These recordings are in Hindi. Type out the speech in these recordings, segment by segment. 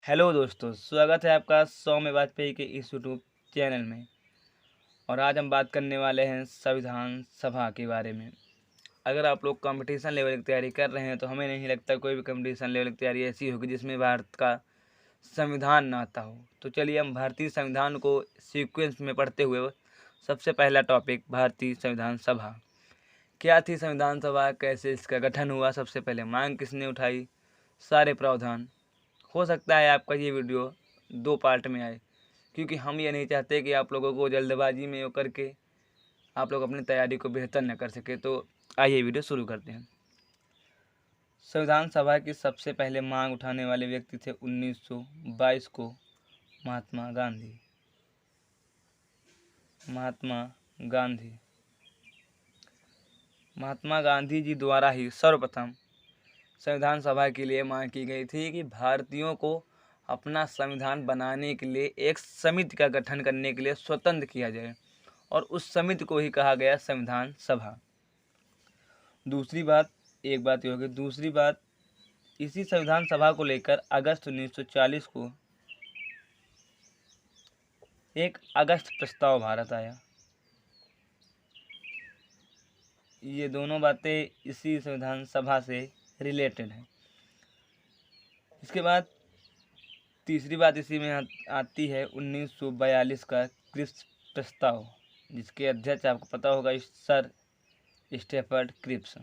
हेलो दोस्तों, स्वागत है आपका सौम्य वाजपेयी के इस यूट्यूब चैनल में। और आज हम बात करने वाले हैं संविधान सभा के बारे में। अगर आप लोग कंपटीशन लेवल की तैयारी कर रहे हैं तो हमें नहीं लगता कोई भी कंपटीशन लेवल की तैयारी ऐसी होगी जिसमें भारत का संविधान ना आता हो। तो चलिए हम भारतीय संविधान को सीक्वेंस में पढ़ते हुए सबसे पहला टॉपिक भारतीय संविधान सभा। क्या थी संविधान सभा, कैसे इसका गठन हुआ, सबसे पहले मांग किसने उठाई, सारे प्रावधान। हो सकता है आपका ये वीडियो 2 पार्ट में आए, क्योंकि हम ये नहीं चाहते कि आप लोगों को जल्दबाजी में वो करके आप लोग अपनी तैयारी को बेहतर न कर सके। तो आइए वीडियो शुरू करते हैं। संविधान सभा की सबसे पहले मांग उठाने वाले व्यक्ति थे 1922 को महात्मा गांधी। महात्मा गांधी जी द्वारा ही सर्वप्रथम संविधान सभा के लिए मांग की गई थी कि भारतीयों को अपना संविधान बनाने के लिए एक समिति का गठन करने के लिए स्वतंत्र किया जाए, और उस समिति को ही कहा गया संविधान सभा। दूसरी बात ये होगी। दूसरी बात, इसी संविधान सभा को लेकर अगस्त 1940 को एक अगस्त प्रस्ताव भारत आया। ये दोनों बातें इसी संविधान सभा से रिलेटेड हैं। इसके बाद तीसरी बात इसी में आती है 1942 का क्रिप्स प्रस्ताव, जिसके अध्यक्ष आपको पता होगा सर स्टेफर्ड क्रिप्स।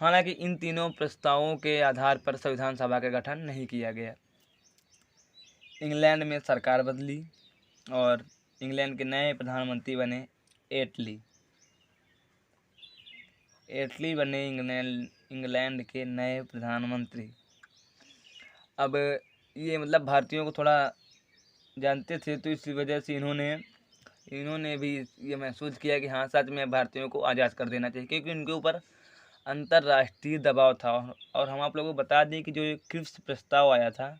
हालांकि इन तीनों प्रस्तावों के आधार पर संविधान सभा का गठन नहीं किया गया। इंग्लैंड में सरकार बदली और इंग्लैंड के नए प्रधानमंत्री बने एटली। बने इंग्लैंड के नए प्रधानमंत्री। अब ये मतलब भारतीयों को थोड़ा जानते थे, तो इसी वजह से इन्होंने भी ये महसूस किया कि हाँ, सच में भारतीयों को आज़ाद कर देना चाहिए, क्योंकि उनके ऊपर अंतर्राष्ट्रीय दबाव था। और हम आप लोगों को बता दें कि जो ये क्रिप्स प्रस्ताव आया था,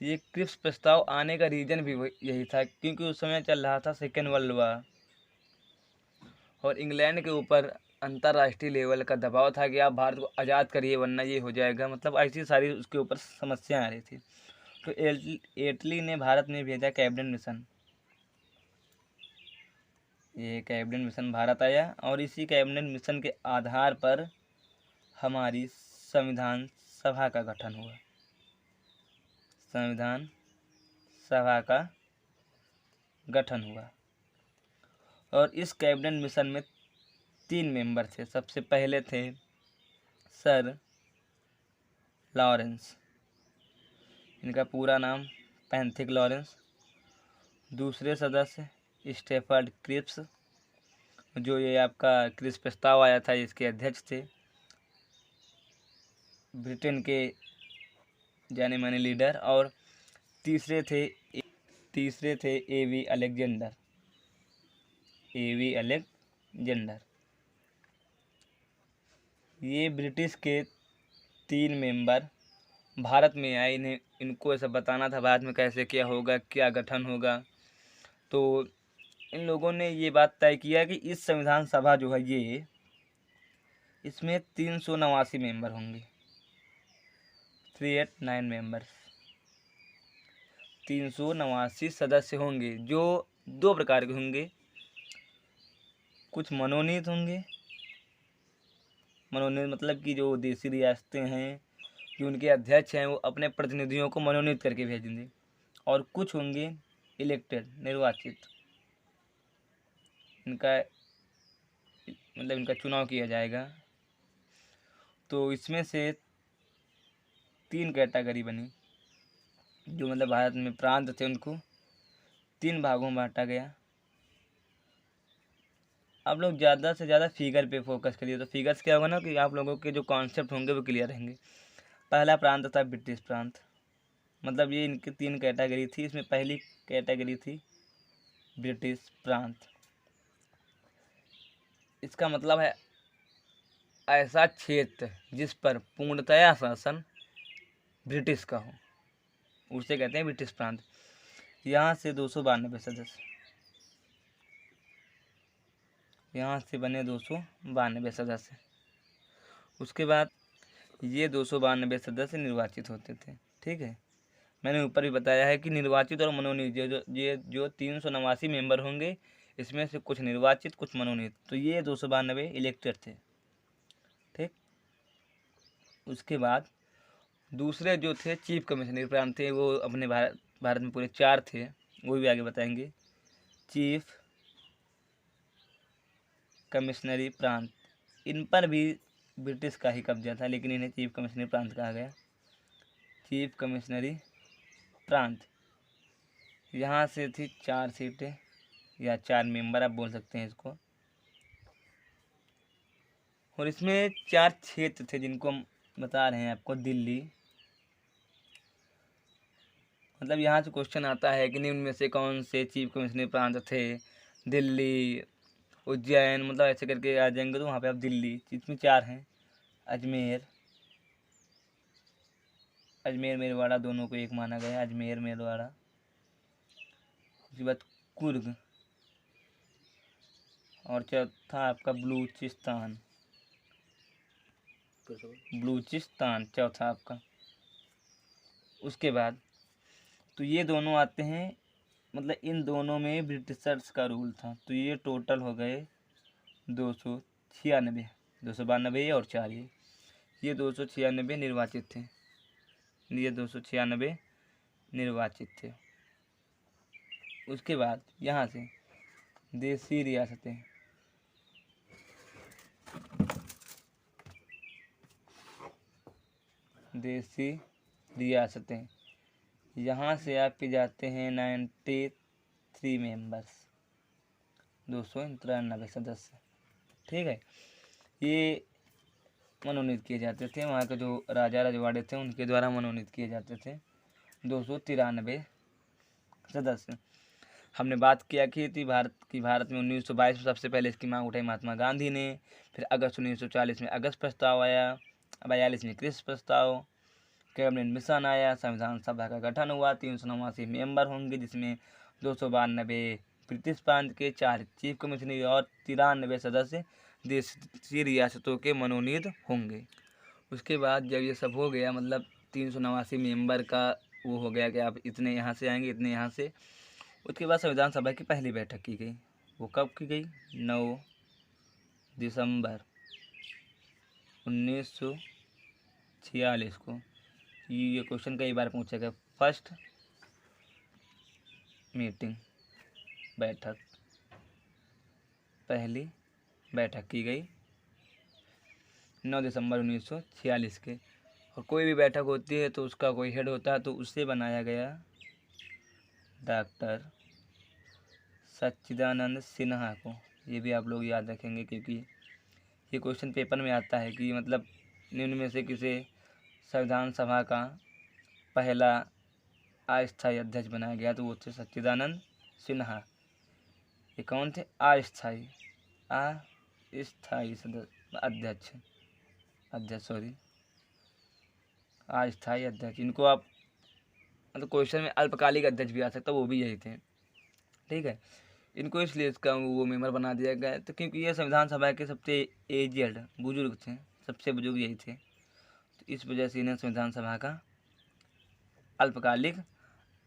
ये क्रिप्स प्रस्ताव आने का रीज़न भी यही था, क्योंकि उस समय चल रहा था सेकेंड वर्ल्ड वॉर, और इंग्लैंड के ऊपर अंतर्राष्ट्रीय लेवल का दबाव था कि आप भारत को आज़ाद करिए वरना ये हो जाएगा। मतलब ऐसी सारी उसके ऊपर समस्याएं आ रही थी। तो एटली ने भारत में भेजा कैबिनेट मिशन। ये कैबिनेट मिशन भारत आया, और इसी कैबिनेट मिशन के आधार पर हमारी संविधान सभा का गठन हुआ। संविधान सभा का गठन हुआ, और इस कैबिनेट मिशन में 3 मेंबर थे। सबसे पहले थे सर लॉरेंस, इनका पूरा नाम पैंथिक लॉरेंस। दूसरे सदस्य स्टेफर्ड क्रिप्स, जो ये आपका क्रिप्स प्रस्ताव आया था इसके अध्यक्ष थे, ब्रिटेन के जाने माने लीडर। और तीसरे थे एवी अलेक्जेंडर। ये ब्रिटिश के 3 मेंबर भारत में आए। इनको ऐसा बताना था भारत में कैसे क्या होगा, क्या गठन होगा। तो इन लोगों ने ये बात तय किया कि इस संविधान सभा जो है ये, इसमें 389 मेंबर होंगे, 389 मेंबर्स, 389 सदस्य होंगे, जो 2 प्रकार के होंगे। कुछ मनोनीत होंगे, मनोनीत मतलब कि जो देशी रियासतें हैं कि उनके अध्यक्ष हैं वो अपने प्रतिनिधियों को मनोनीत करके भेजेंगे। और कुछ होंगे इलेक्टेड, निर्वाचित, इनका चुनाव किया जाएगा। तो इसमें से 3 कैटेगरी बनी, जो मतलब भारत में प्रांत थे उनको 3 भागों में बांटा गया। आप लोग ज़्यादा से ज़्यादा फिगर पे फोकस करिए, तो फिगर्स क्या होगा ना कि आप लोगों के जो कॉन्सेप्ट होंगे वो क्लियर रहेंगे। पहला प्रांत था ब्रिटिश प्रांत, मतलब ये इनकी 3 कैटेगरी थी। इसमें पहली कैटेगरी थी ब्रिटिश प्रांत। इसका मतलब है ऐसा क्षेत्र जिस पर पूर्णतया शासन ब्रिटिश का हो, उसे कहते हैं ब्रिटिश प्रांत। यहाँ से 292 सदस्य, यहाँ से बने 292 सदस्य। उसके बाद ये 292 सदस्य निर्वाचित होते थे। ठीक है, मैंने ऊपर भी बताया है कि निर्वाचित और मनोनीत ये जो 389 मेंबर होंगे, इसमें से कुछ निर्वाचित कुछ मनोनीत, तो ये 292 इलेक्टेड थे। ठीक, उसके बाद दूसरे जो थे चीफ कमिश्नर प्रांत थे, वो अपने भारत में पूरे 4 थे, वो भी आगे बताएंगे। चीफ कमिश्नरी प्रांत, इन पर भी ब्रिटिश का ही कब्जा था, लेकिन इन्हें चीफ कमिश्नरी प्रांत कहा गया। चीफ कमिश्नरी प्रांत, यहाँ से थी 4 सीटें या 4 मेंबर आप बोल सकते हैं इसको, और इसमें 4 क्षेत्र थे जिनको हम बता रहे हैं आपको। दिल्ली, मतलब यहाँ से क्वेश्चन आता है कि निम्न में से कौन से चीफ कमिश्नरी प्रांत थे। दिल्ली, उज्जैन, मतलब ऐसे करके आ जाएंगे, तो वहाँ पे आप दिल्ली, इसमें 4 हैं। अजमेर, अजमेर मेरवाड़ा दोनों को एक माना गया, अजमेर मेरवाड़ा। उसके बाद कुर्ग, और चौथा आपका बलूचिस्तान, बलूचिस्तान चौथा आपका। उसके बाद तो ये दोनों आते हैं, मतलब इन दोनों में ब्रिटिशर्स का रूल था, तो ये टोटल हो गए 296, 292 और 4 ये 296 निर्वाचित थे, ये 296 निर्वाचित थे। उसके बाद यहाँ से देसी रियासतें, देसी रियासतें, यहाँ से आपके जाते हैं 93 मेंबर्स, 293 सदस्य। ठीक है, ये मनोनीत किए जाते थे, वहाँ के जो राजा रजवाड़े थे उनके द्वारा मनोनीत किए जाते थे, 293 सदस्य। हमने बात किया कि भारत में 1922 में सबसे पहले इसकी मांग उठाई महात्मा गांधी ने, फिर अगस्त 1940 में अगस्त प्रस्ताव आया, 42 में क्रिस प्रस्ताव, कैबिनेट मिशन आया, संविधान सभा का गठन हुआ, 389 मेंबर होंगे, जिसमें 292 ब्रिटिश प्रांत के, 4 चीफ कमिश्नर और 93 सदस्य देशी रियासतों के मनोनीत होंगे। उसके बाद जब ये सब हो गया, मतलब 389 मेंबर का वो हो गया कि आप इतने यहाँ से आएंगे, इतने यहाँ से, उसके बाद संविधान सभा की पहली बैठक की गई। वो कब की गई? 9 दिसंबर 1946 को। ये क्वेश्चन कई बार पूछा गया। फर्स्ट मीटिंग, बैठक, पहली बैठक की गई 9 दिसंबर 1946 के। और कोई भी बैठक होती है तो उसका कोई हेड होता है, तो उससे बनाया गया डॉक्टर सच्चिदानंद सिन्हा को। ये भी आप लोग याद रखेंगे, क्योंकि ये क्वेश्चन पेपर में आता है कि मतलब निम्न में से किसे संविधान सभा का पहला अस्थायी अध्यक्ष बनाया गया, तो वो थे सच्चिदानंद सिन्हा। ये कौन थे? अस्थायी अध्यक्ष, अस्थायी अध्यक्ष। इनको आप मतलब क्वेश्चन में अल्पकालिक अध्यक्ष भी आ सकता, वो भी यही थे। ठीक है, इनको इसलिए इसका वो मेंबर बना दिया गया तो क्योंकि ये संविधान सभा के सबसे एजेड बुजुर्ग थे, सबसे बुजुर्ग यही थे, तो इस वजह से इन्हें संविधान सभा का अल्पकालिक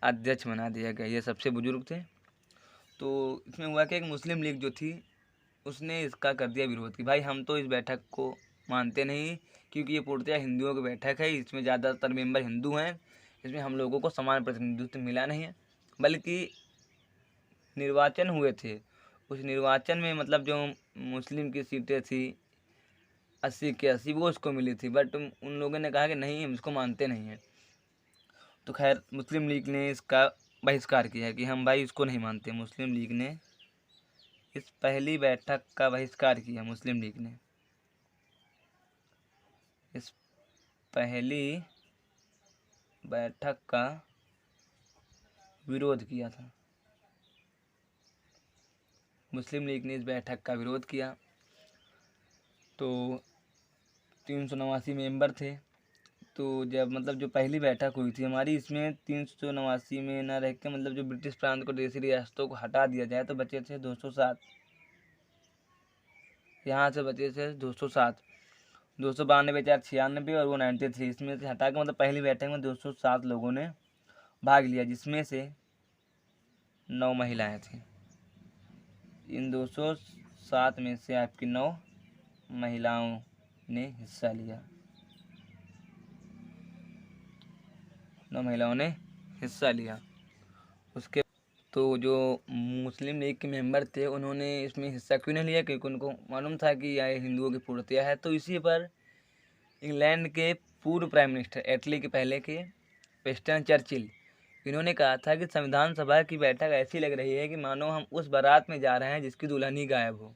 अध्यक्ष बना दिया गया। ये सबसे बुजुर्ग थे। तो इसमें हुआ कि एक मुस्लिम लीग जो थी उसने इसका कर दिया विरोध कि भाई हम तो इस बैठक को मानते नहीं, क्योंकि ये पूर्णतः हिंदुओं की बैठक है, इसमें ज़्यादातर मेंबर हिंदू हैं, इसमें हम लोगों को समान प्रतिनिधित्व मिला नहीं है। बल्कि निर्वाचन हुए थे, उस निर्वाचन में मतलब जो मुस्लिम की सीटें थी 80 के 80 वो उसको मिली थी, बट उन लोगों ने कहा कि नहीं हम इसको मानते नहीं हैं। तो खैर मुस्लिम लीग ने इसका बहिष्कार किया कि हम भाई इसको नहीं मानते। मुस्लिम लीग ने इस पहली बैठक का बहिष्कार किया। मुस्लिम लीग ने इस पहली बैठक का विरोध किया था। मुस्लिम लीग ने इस बैठक का विरोध किया। तो 389 मेंबर थे, तो जब मतलब जो पहली बैठक हुई थी हमारी, इसमें 389 में न रह के मतलब जो ब्रिटिश प्रांत को देशी रियासतों को हटा दिया जाए तो बचे थे 207। यहाँ से बचे थे 207। 292,496 और वो 93। इसमें से हटा के मतलब पहली बैठक में 207 लोगों ने भाग लिया, जिसमें से 9 महिलाएं थीं। इन 207 में से आपकी 9 महिलाओं ने हिस्सा लिया, 9 महिलाओं ने हिस्सा लिया। उसके तो जो मुस्लिम लीग के मेंबर थे उन्होंने इसमें हिस्सा क्यों नहीं लिया, क्योंकि उनको मालूम था कि यह हिंदुओं की पूर्णतया है। तो इसी पर इंग्लैंड के पूर्व प्राइम मिनिस्टर एटली के पहले के विंस्टन चर्चिल, इन्होंने कहा था कि संविधान सभा की बैठक ऐसी लग रही है कि मानो हम उस बारात में जा रहे हैं जिसकी दुल्हन ही गायब हो।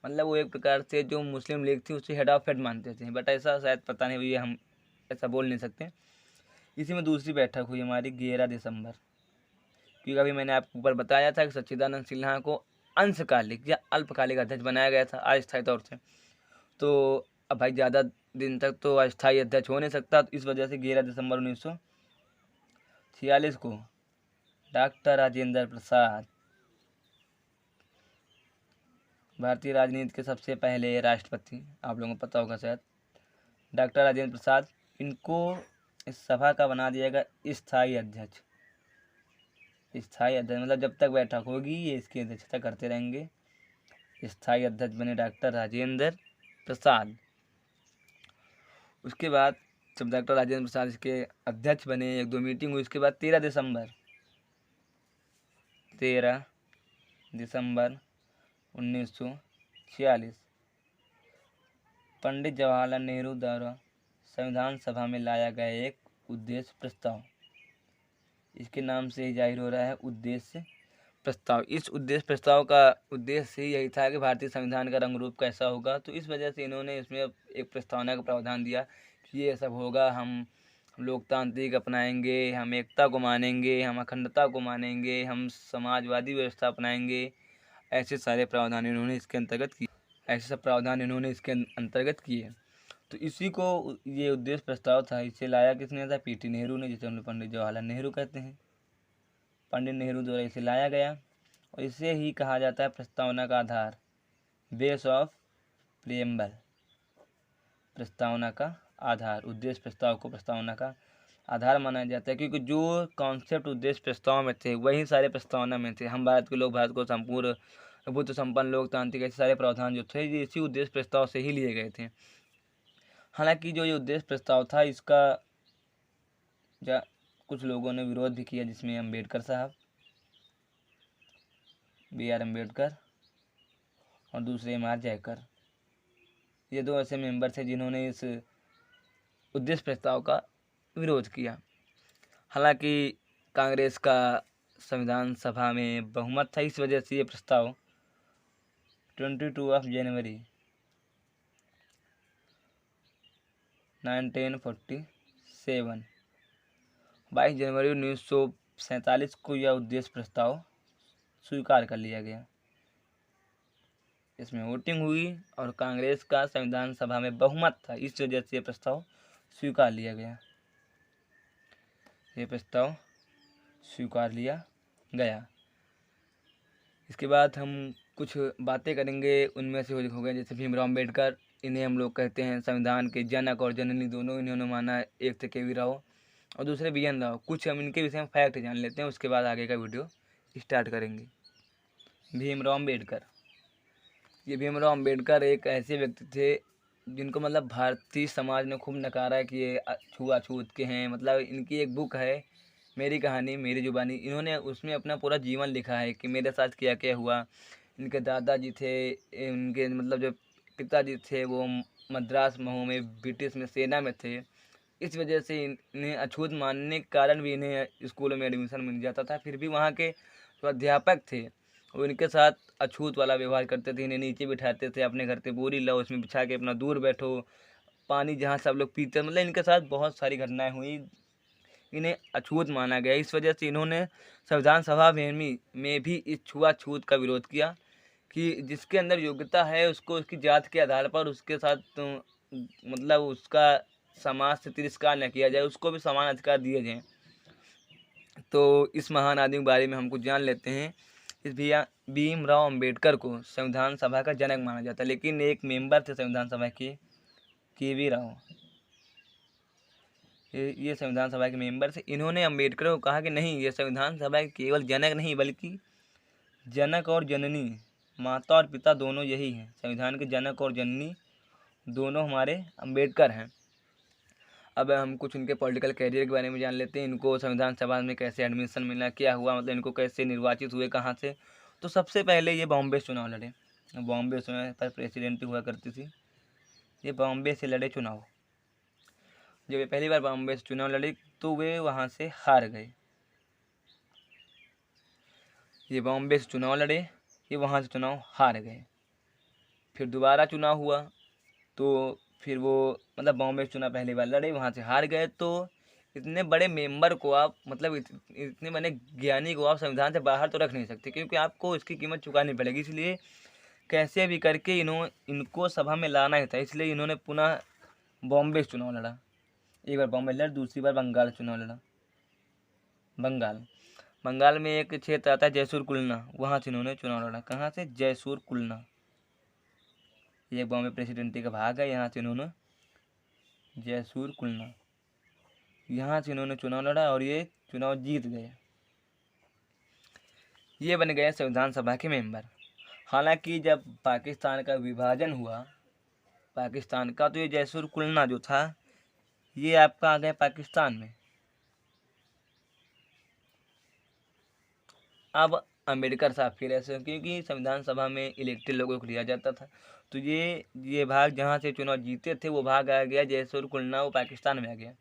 मतलब वो एक प्रकार से जो मुस्लिम लीग थी उसे हेड ऑफ हेड मानते थे, बट ऐसा शायद पता नहीं, ये हम ऐसा बोल नहीं सकते। इसी में दूसरी बैठक हुई हमारी 11 दिसंबर, क्योंकि अभी मैंने आपको ऊपर बताया था कि सच्चिदानंद सिन्हा को अंशकालिक या अल्पकालिक अध्यक्ष बनाया गया था अस्थायी तौर से। तो अब भाई ज़्यादा दिन तक तो अस्थायी अध्यक्ष हो नहीं सकता, तो इस वजह से 11 दिसंबर 1946 को डॉक्टर राजेंद्र प्रसाद, भारतीय राजनीति के सबसे पहले राष्ट्रपति, आप लोगों को पता होगा शायद, डॉक्टर राजेंद्र प्रसाद, इनको इस सभा का बना दिया गया स्थायी अध्यक्ष। स्थायी अध्यक्ष मतलब जब तक बैठक होगी ये इसकी अध्यक्षता करते रहेंगे। स्थायी अध्यक्ष बने डॉक्टर राजेंद्र प्रसाद। उसके बाद जब डॉक्टर राजेंद्र प्रसाद इसके अध्यक्ष बने, 1-2 मीटिंग हुई। उसके बाद 13 दिसंबर 1946 पंडित जवाहरलाल नेहरू द्वारा संविधान सभा में लाया गया एक उद्देश्य प्रस्ताव, इसके नाम से ही जाहिर हो रहा है उद्देश्य प्रस्ताव। इस उद्देश्य प्रस्ताव का उद्देश्य यही था कि भारतीय संविधान का रंग रूप कैसा होगा। तो इस वजह से इन्होंने इसमें एक प्रस्तावना का प्रावधान दिया कि ये सब होगा, हम लोकतांत्रिक अपनाएंगे, हम एकता को मानेंगे, हम अखंडता को मानेंगे, हम समाजवादी व्यवस्था अपनाएंगे। ऐसे सारे प्रावधान इन्होंने इसके अंतर्गत किए, ऐसे सब प्रावधान इन्होंने इसके अंतर्गत किए। तो इसी को ये उद्देश्य प्रस्ताव था, इसे लाया किसने था? पीटी नेहरू ने, जिसे हम लोग पंडित जवाहरलाल नेहरू कहते हैं। पंडित नेहरू द्वारा इसे लाया गया और इसे ही कहा जाता है प्रस्तावना का आधार, बेस ऑफ प्रिएम्बल। प्रस्तावना का आधार, उद्देश्य प्रस्ताव को प्रस्तावना का आधार माना जाता है, क्योंकि जो कॉन्सेप्ट उद्देश्य प्रस्ताव में थे वही सारे प्रस्तावना में थे। हम भारत के लोग, भारत को संपूर्ण बुद्ध संपन्न लोकतांत्रिक, ऐसे सारे प्रावधान जो थे ये इसी उद्देश्य प्रस्ताव से ही लिए गए थे। हालांकि जो ये उद्देश्य प्रस्ताव था इसका कुछ लोगों ने विरोध भी किया, जिसमें अम्बेडकर साहब, BR अम्बेडकर और दूसरे MR जयकर, ये 2 ऐसे मेंबर थे जिन्होंने इस उद्देश्य प्रस्ताव का विरोध किया। हालांकि कांग्रेस का संविधान सभा में बहुमत था, इस वजह से ये प्रस्ताव 22 जनवरी 1947 22 जनवरी 1947 को यह उद्देश्य प्रस्ताव स्वीकार कर लिया गया। इसमें वोटिंग हुई और कांग्रेस का संविधान सभा में बहुमत था, इस वजह से यह प्रस्ताव स्वीकार लिया गया। ये प्रस्ताव स्वीकार लिया गया। इसके बाद हम कुछ बातें करेंगे, उनमें से हो गए जैसे भीमराव अम्बेडकर, इन्हें हम लोग कहते हैं संविधान के जनक और जननी दोनों इन्होंने माना। एक थे KV राव और दूसरे BN राव। कुछ हम इनके विषय में फैक्ट जान लेते हैं, उसके बाद आगे का वीडियो स्टार्ट करेंगे। भीमराव अम्बेडकर, ये भीमराव अम्बेडकर एक ऐसे व्यक्ति थे जिनको मतलब भारतीय समाज ने खूब नकारा कि ये छुआछूत के हैं। मतलब इनकी एक बुक है मेरी कहानी मेरी जुबानी, इन्होंने उसमें अपना पूरा जीवन लिखा है कि मेरे साथ क्या क्या हुआ। इनके दादाजी थे, इनके मतलब जो पिताजी थे वो मद्रास महू में ब्रिटिश में सेना में थे। इस वजह से इन्हें अछूत मानने के कारण भी इन्हें स्कूलों में एडमिशन मिल जाता था। फिर भी वहाँ के जो अध्यापक थे वो इनके साथ अछूत वाला व्यवहार करते थे, इन्हें नीचे बिठाते थे, अपने घर पे बोरी लाओ उसमें बिछा के अपना दूर बैठो, पानी जहाँ सब लोग पीते, मतलब इनके साथ बहुत सारी घटनाएं हुई, इन्हें अछूत माना गया। इस वजह से इन्होंने संविधान सभा में भी इस छुआछूत का विरोध किया कि जिसके अंदर योग्यता है उसको उसकी जात के आधार पर उसके साथ मतलब उसका समाज से तिरस्कार न किया जाए, उसको भी समान अधिकार दिए जाएं। तो इस महान आदमी के बारे में हम कुछ जान लेते हैं। इस भीमराव अम्बेडकर को संविधान सभा का जनक माना जाता है, लेकिन एक मेंबर थे संविधान सभा के के.वी. राव, ये संविधान सभा के मेंबर थे। इन्होंने अम्बेडकर को कहा कि नहीं, ये संविधान सभा के केवल जनक नहीं बल्कि जनक और जननी, माता और पिता दोनों यही हैं। संविधान के जनक और जननी दोनों हमारे अम्बेडकर हैं। अब हम कुछ उनके पॉलिटिकल कैरियर के बारे में जान लेते हैं। इनको संविधान सभा में कैसे एडमिशन मिला, क्या हुआ, मतलब इनको कैसे निर्वाचित हुए, कहाँ से। तो सबसे पहले ये बॉम्बे से चुनाव लड़े। बॉम्बे उस समय पर प्रेसिडेंट हुआ करती थी। ये बॉम्बे से लड़े चुनाव। जब ये पहली बार बॉम्बे से चुनाव लड़े तो वे वहाँ से हार गए। ये बॉम्बे से चुनाव लड़े, ये वहाँ से चुनाव हार गए। फिर दोबारा चुनाव हुआ तो फिर वो मतलब बॉम्बे से चुनाव पहली बार लड़े, वहाँ से हार गए। तो इतने बड़े मेंबर को आप मतलब इतने बड़े ज्ञानी को आप संविधान से बाहर तो रख नहीं सकते, क्योंकि आपको इसकी कीमत चुकानी पड़ेगी। इसलिए कैसे भी करके इनको सभा में लाना ही था। इसलिए इन्होंने पुनः बॉम्बे से चुनाव लड़ा। एक बार बॉम्बे लड़ा, दूसरी बार बंगाल चुनाव लड़ा। बंगाल में एक क्षेत्र आता है जयसूर कुलना, वहाँ से इन्होंने चुनाव लड़ा। कहाँ से? जयसूर कुलना। ये बॉम्बे प्रेसिडेंटी का भाग है, यहाँ से इन्होंने जयसूर कुलना, यहाँ से इन्होंने चुनाव लड़ा और ये चुनाव जीत गए। ये बन गए संविधान सभा के मेंबर। हालांकि जब पाकिस्तान का विभाजन हुआ, पाकिस्तान का, तो ये जयसूर कुलना जो था ये आपका आ गया पाकिस्तान में। अब अम्बेडकर साहब फिर ऐसे, क्योंकि संविधान सभा में इलेक्टेड लोगों को लिया जाता था, तो ये भाग जहाँ से चुनाव जीते थे वो भाग आ गया जयसूर कुलना, वो पाकिस्तान में आ गया।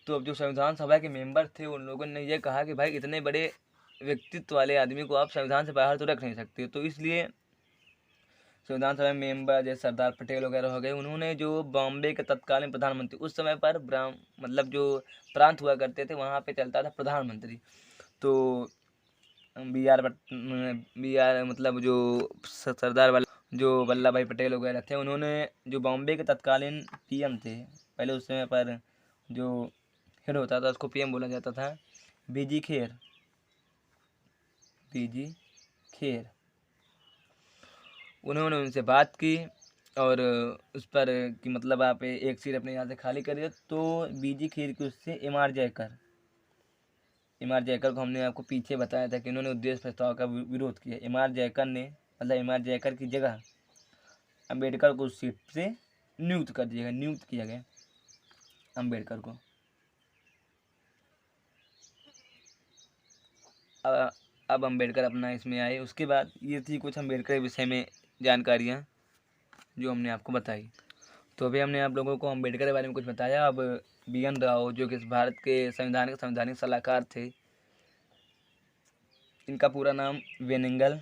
तो अब जो संविधान सभा के मेंबर थे उन लोगों ने ये कहा कि भाई इतने बड़े व्यक्तित्व वाले आदमी को आप संविधान से बाहर तो रख नहीं सकते। तो इसलिए संविधान सभा में मेंबर जैसे सरदार पटेल वगैरह हो गए, उन्होंने जो बॉम्बे के तत्कालीन प्रधानमंत्री, उस समय पर मतलब जो प्रांत हुआ करते थे वहाँ पे चलता था प्रधानमंत्री, तो बी आर मतलब जो सरदार जो वल्लभ भाई पटेल वगैरह थे, उन्होंने जो बॉम्बे के तत्कालीन पीएम थे, पहले उस समय पर जो हेड होता था उसको पीएम बोला जाता था, बीजी खेर। उन्होंने उनसे बात की और उस पर कि मतलब आप एक सीट अपने यहाँ से खाली करिए। तो बीजी खेर की उससे एम आर जयकर को हमने आपको पीछे बताया था कि इन्होंने उद्देश्य प्रस्ताव का विरोध किया। एम आर जयकर की जगह अम्बेडकर को उस सीट से नियुक्त किया गया अम्बेडकर को। अब अम्बेडकर अपना इसमें आए। उसके बाद ये थी कुछ अम्बेडकर के विषय में जानकारियाँ जो हमने आपको बताई। तो अभी हमने आप लोगों को अम्बेडकर के बारे में कुछ बताया। अब बी.एन. राव जो कि भारत के संविधान के संवैधानिक सलाहकार थे, इनका पूरा नाम वेनिंगल,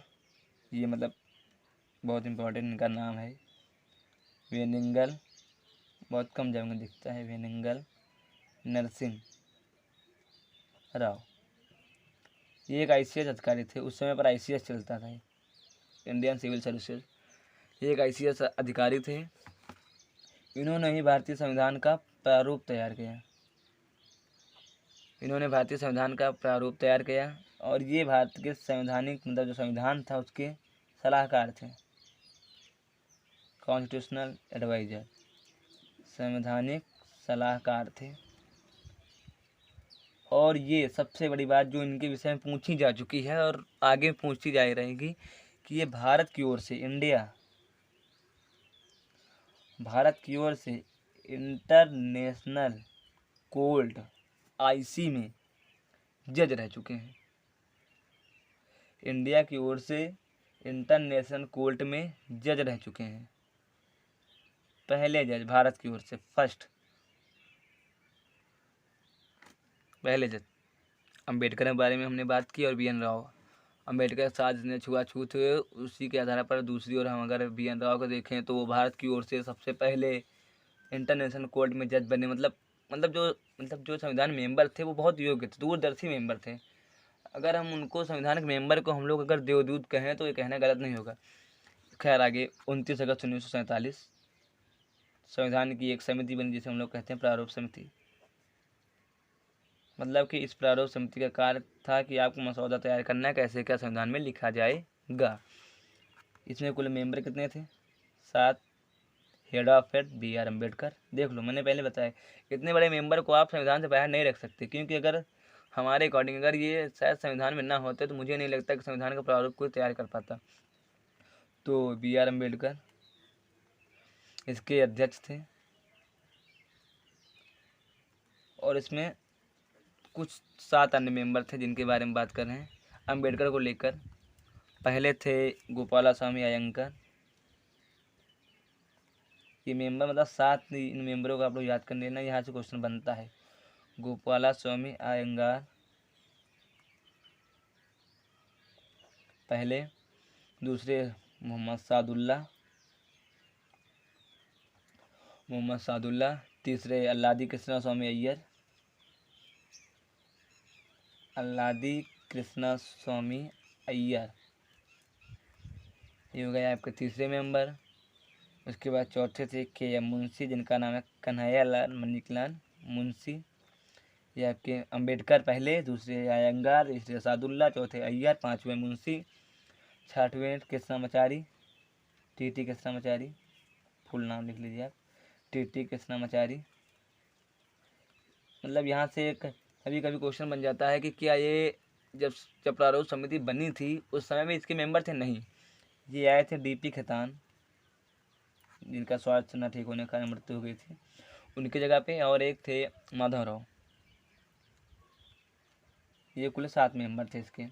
ये मतलब बहुत इम्पोर्टेंट इनका नाम है वेनिंगल, बहुत कम जगह में दिखता है, वेनिंगल नरसिंह राव। ये एक ICS अधिकारी थे। उस समय पर ICS चलता था, इंडियन सिविल सर्विसेज। ये एक ICS अधिकारी थे। इन्होंने ही भारतीय संविधान का प्रारूप तैयार किया और ये भारत के संवैधानिक मतलब जो संविधान था उसके सलाहकार थे, कॉन्स्टिट्यूशनल एडवाइजर, संवैधानिक सलाहकार थे। और ये सबसे बड़ी बात जो इनके विषय में पूछी जा चुकी है और आगे पूछती जा रहेगी कि ये भारत की ओर से इंटरनेशनल कोर्ट IC में जज रह चुके हैं। इंडिया की ओर से इंटरनेशनल कोर्ट में जज रह चुके हैं, पहले जज भारत की ओर से, पहले जज। अम्बेडकर के बारे में हमने बात की और बी.एन. राव। अम्बेडकर के साथ जितने छुआछूत हुए उसी के आधार पर दूसरी ओर हम अगर बी.एन. राव को देखें तो वो भारत की ओर से सबसे पहले इंटरनेशनल कोर्ट में जज बने। मतलब जो संविधान मेंबर थे वो बहुत योग्य थे, दूरदर्शी मेंबर थे। अगर हम उनको संविधानिक मेंबर को हम लोग अगर देवदूत कहें तो ये कहना गलत नहीं होगा। खैर आगे 29 अगस्त 1947 संविधान की एक समिति बनी जिसे हम लोग कहते हैं प्रारूप समिति। मतलब कि इस प्रारूप समिति का कार्य था कि आपको मसौदा तैयार करना है, कैसे क्या संविधान में लिखा जाएगा। इसमें कुल मेंबर कितने थे? 7 head of it BR Ambedkar. देख लो, मैंने पहले बताया इतने बड़े मेंबर को आप संविधान से बाहर नहीं रख सकते, क्योंकि अगर हमारे अकॉर्डिंग अगर ये शायद संविधान में ना होते तो मुझे नहीं लगता कि संविधान का प्रारूप कोई तैयार कर पाता। तो BR अम्बेडकर इसके अध्यक्ष थे, और इसमें कुछ 7 अन्य मेंबर थे जिनके बारे में बात कर रहे हैं। अम्बेडकर को लेकर पहले थे गोपालास्वामी अयंगर। ये मेंबर मतलब 7 इन मेंबरों को आप लोग याद कर लेना, यहाँ से क्वेश्चन बनता है। गोपालास्वामी अयंगार पहले, दूसरे मोहम्मद सादुल्ला, तीसरे अल्लादी कृष्णा स्वामी अय्यर, ये हो गया आपके तीसरे मेंबर। उसके बाद चौथे थे KM मुंशी, जिनका नाम है कन्हैया लाल मणिकलाल मुंशी। ये आपके अम्बेडकर पहले, दूसरे अयंगार, तीसरे सादुल्ला, चौथे अय्यर, पाँचवें मुंशी, छठवें कृष्णामाचारी, TT कृष्णामाचारी, फुल नाम लिख लीजिए आप, TT कृष्णामाचारी। मतलब यहाँ से कभी कभी क्वेश्चन बन जाता है कि क्या ये जब प्रारूप समिति बनी थी उस समय में इसके मेंबर थे? नहीं, ये आए थे DP खेतान, जिनका स्वास्थ्य न ठीक होने के कारण मृत्यु हो गई थी, उनकी जगह पे, और एक थे माधवराव। ये कुल 7 मेंबर थे इसके।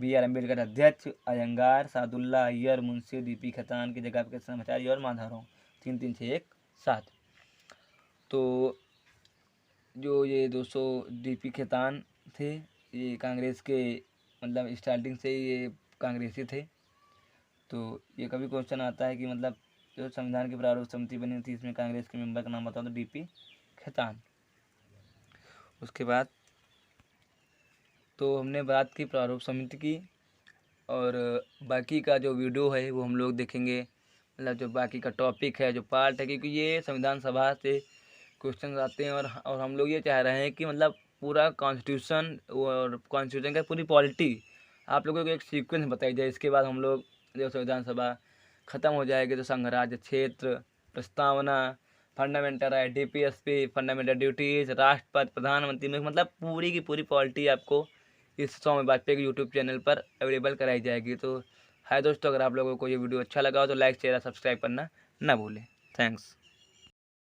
BR अम्बेडकर अध्यक्ष, अयंगार, सादुल्ला, अय्यर, मुंशी, DP खेतान की जगह पे कृष्णामाचारी और माधवराव, 3 3 6 1 7। तो जो ये 200 DP खेतान थे, ये कांग्रेस के मतलब स्टार्टिंग से ये कांग्रेसी थे। तो ये कभी क्वेश्चन आता है कि मतलब जो संविधान की प्रारूप समिति बनी थी इसमें कांग्रेस के मेंबर का नाम बताओ, तो DP खेतान। उसके बाद तो हमने बात की प्रारूप समिति की, और बाकी का जो वीडियो है वो हम लोग देखेंगे, मतलब जो बाकी का टॉपिक है, जो पार्ट है, क्योंकि ये संविधान सभा से क्वेश्चन आते हैं, और हम लोग ये चाह रहे हैं कि मतलब पूरा कॉन्स्टिट्यूशन और कॉन्स्टिट्यूशन का पूरी पॉलिटी आप लोगों को एक सीक्वेंस बताई जाए। इसके बाद हम लोग जब संविधान सभा ख़त्म हो जाएगी तो संघ राज्य क्षेत्र, प्रस्तावना, fundamental right, DPSP, fundamental duties, राष्ट्रपति, प्रधानमंत्री में मतलब पूरी की पूरी पॉलिटी आपको इस सौम्य वाजपेयी के यूट्यूब चैनल पर अवेलेबल कराई जाएगी। तो हाय दोस्तों, अगर आप लोगों को ये वीडियो अच्छा लगा हो तो लाइक शेयर सब्सक्राइब करना ना भूलें। थैंक्स।